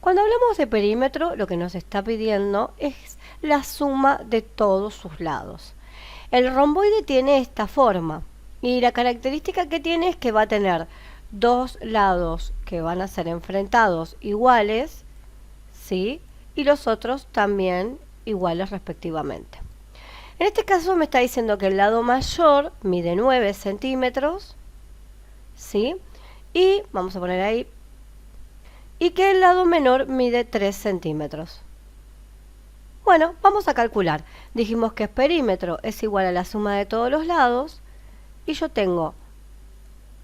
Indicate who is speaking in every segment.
Speaker 1: Cuando hablamos de perímetro, lo que nos está pidiendo es la suma de todos sus lados. El romboide tiene esta forma y la característica que tiene es que va a tener dos lados que van a ser enfrentados iguales, ¿sí? Y los otros también iguales respectivamente. En este caso me está diciendo que el lado mayor mide 9 centímetros, ¿sí? Y vamos a poner ahí, y que el lado menor mide 3 centímetros. Bueno, vamos a calcular. Dijimos que el perímetro es igual a la suma de todos los lados, y yo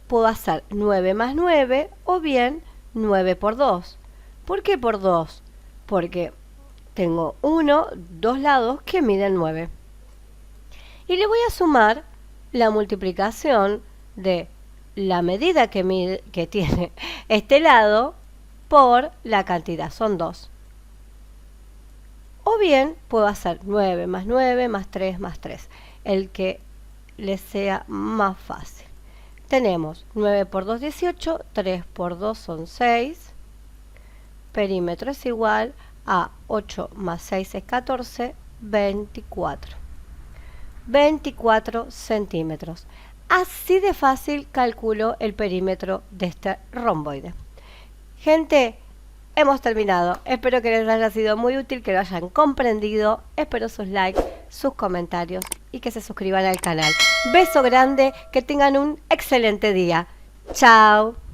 Speaker 1: puedo hacer 9 más 9, o bien 9 por 2. ¿Por qué por 2? Porque tengo dos lados que miden 9. Y le voy a sumar la multiplicación de la medida que tiene este lado por la cantidad, son 2. O bien puedo hacer 9 más 9 más 3 más 3, el que les sea más fácil. Tenemos 9 por 2, 18, 3 por 2 son 6. Perímetro es igual a 8 más 6 es 14, 24. 24 centímetros. Así de fácil calculo el perímetro de este romboide. Gente, hemos terminado. Espero que les haya sido muy útil, que lo hayan comprendido. Espero sus likes, sus comentarios y que se suscriban al canal. Beso grande, que tengan un excelente día. Chao.